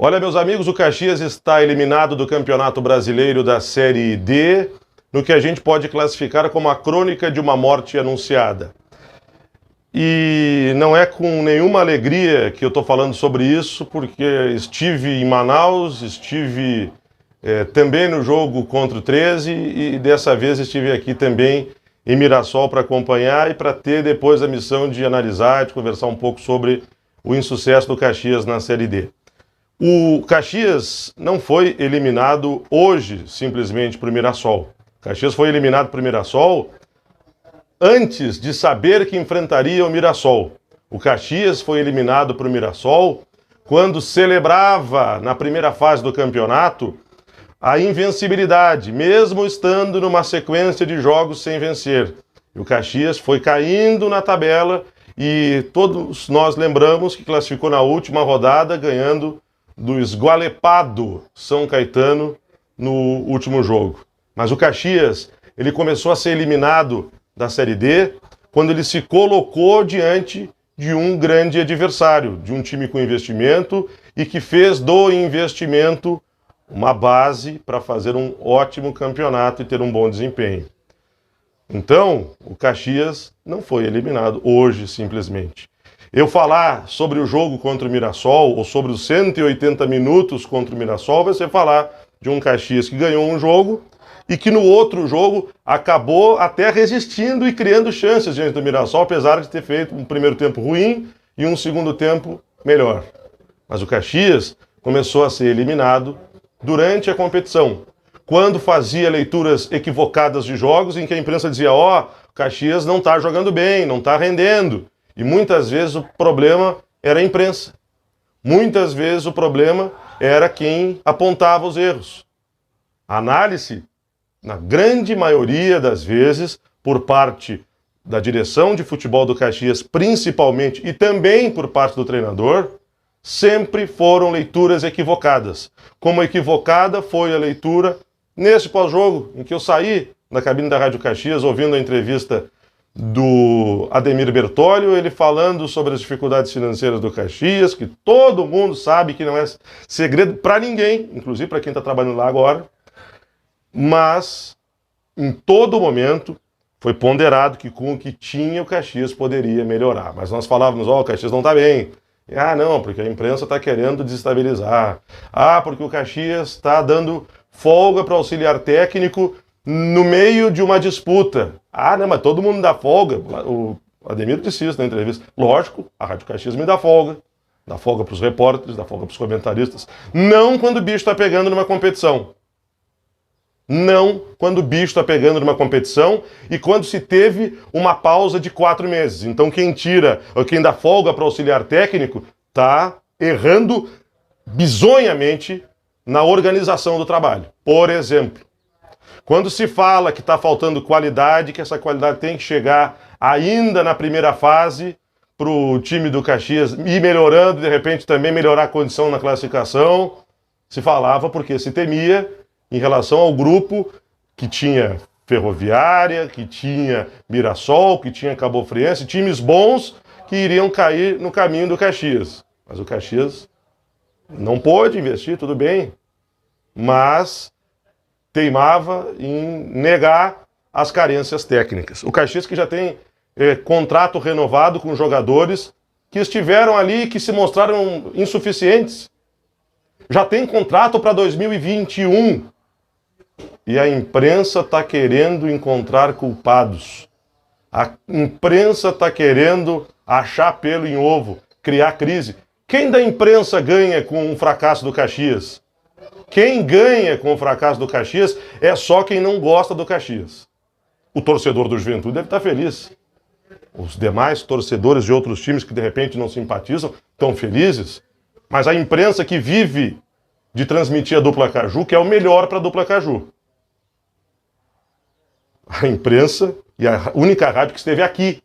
Olha, meus amigos, o Caxias está eliminado do Campeonato Brasileiro da Série D, no que a gente pode classificar como a crônica de uma morte anunciada. E não é com nenhuma alegria que eu estou falando sobre isso, porque estive em Manaus, estive também no jogo contra o 13 e dessa vez estive aqui também em Mirassol para acompanhar e para ter depois a missão de analisar, de conversar um pouco sobre o insucesso do Caxias na Série D. O Caxias não foi eliminado hoje simplesmente para o Mirassol. O Caxias foi eliminado para o Mirassol antes de saber que enfrentaria o Mirassol. O Caxias foi eliminado para o Mirassol quando celebrava, na primeira fase do campeonato, a invencibilidade, mesmo estando numa sequência de jogos sem vencer. E o Caxias foi caindo na tabela e todos nós lembramos que classificou na última rodada, ganhando do esgualepado São Caetano no último jogo. Mas o Caxias, ele começou a ser eliminado da Série D quando ele se colocou diante de um grande adversário, de um time com investimento e que fez do investimento uma base para fazer um ótimo campeonato e ter um bom desempenho. Então, o Caxias não foi eliminado hoje, simplesmente. Eu falar sobre o jogo contra o Mirassol, ou sobre os 180 minutos contra o Mirassol, vai ser falar de um Caxias que ganhou um jogo e que no outro jogo acabou até resistindo e criando chances diante do Mirassol, apesar de ter feito um primeiro tempo ruim e um segundo tempo melhor. Mas o Caxias começou a ser eliminado durante a competição, quando fazia leituras equivocadas de jogos em que a imprensa dizia: ó, o Caxias não está jogando bem, não está rendendo. E muitas vezes o problema era a imprensa. Muitas vezes o problema era quem apontava os erros. A análise, na grande maioria das vezes, por parte da direção de futebol do Caxias, principalmente, e também por parte do treinador, sempre foram leituras equivocadas. Como equivocada foi a leitura nesse pós-jogo, em que eu saí da cabine da Rádio Caxias ouvindo a entrevista do Ademir Bertolli, ele falando sobre as dificuldades financeiras do Caxias, que todo mundo sabe que não é segredo para ninguém, inclusive para quem está trabalhando lá agora, mas em todo momento foi ponderado que com o que tinha o Caxias poderia melhorar. Mas nós falávamos: ó, o Caxias não está bem. Ah, não, porque a imprensa está querendo desestabilizar. Ah, porque o Caxias está dando folga para o auxiliar técnico no meio de uma disputa. Ah, não, mas todo mundo dá folga. O Ademir disse isso na entrevista. Lógico, a Rádio Caxias me dá folga para os repórteres, dá folga para os comentaristas. Não quando o bicho está pegando numa competição. Não quando o bicho está pegando numa competição e quando se teve uma pausa de 4 meses. Então quem tira, ou quem dá folga para o auxiliar técnico, está errando bizonhamente na organização do trabalho. Por exemplo, quando se fala que está faltando qualidade, que essa qualidade tem que chegar ainda na primeira fase para o time do Caxias ir melhorando, de repente também melhorar a condição na classificação, se falava porque se temia em relação ao grupo que tinha Ferroviária, que tinha Mirassol, que tinha Cabo Friense, times bons que iriam cair no caminho do Caxias. Mas o Caxias não pôde investir, tudo bem, mas teimava em negar as carências técnicas. O Caxias que já tem contrato renovado com jogadores que estiveram ali e que se mostraram insuficientes. Já tem contrato para 2021. E a imprensa está querendo encontrar culpados. A imprensa está querendo achar pelo em ovo, criar crise. Quem da imprensa ganha com o fracasso do Caxias? Quem ganha com o fracasso do Caxias é só quem não gosta do Caxias. O torcedor do Juventude deve estar feliz. Os demais torcedores de outros times que de repente não simpatizam estão felizes. Mas a imprensa que vive de transmitir a dupla Caju, que é o melhor para a dupla Caju. A imprensa e a única rádio que esteve aqui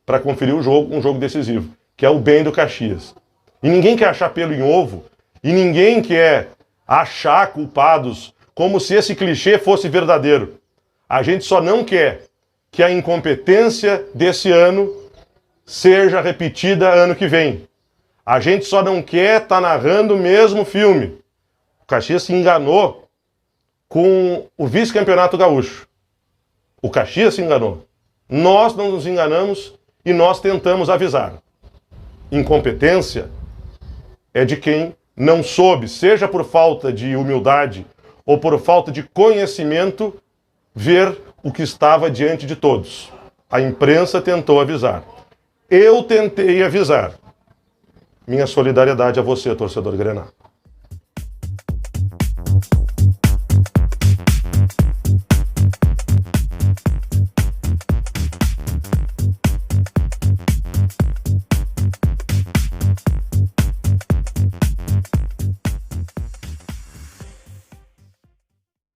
para conferir o jogo, um jogo decisivo, que é o bem do Caxias. E ninguém quer achar pelo em ovo, e ninguém quer achar culpados como se esse clichê fosse verdadeiro. A gente só não quer que a incompetência desse ano seja repetida ano que vem. A gente só não quer estar narrando o mesmo filme. O Caxias se enganou com o vice-campeonato gaúcho. O Caxias se enganou. Nós não nos enganamos e nós tentamos avisar. Incompetência é de quem não soube, seja por falta de humildade ou por falta de conhecimento, ver o que estava diante de todos. A imprensa tentou avisar. Eu tentei avisar. Minha solidariedade a você, torcedor Grenal.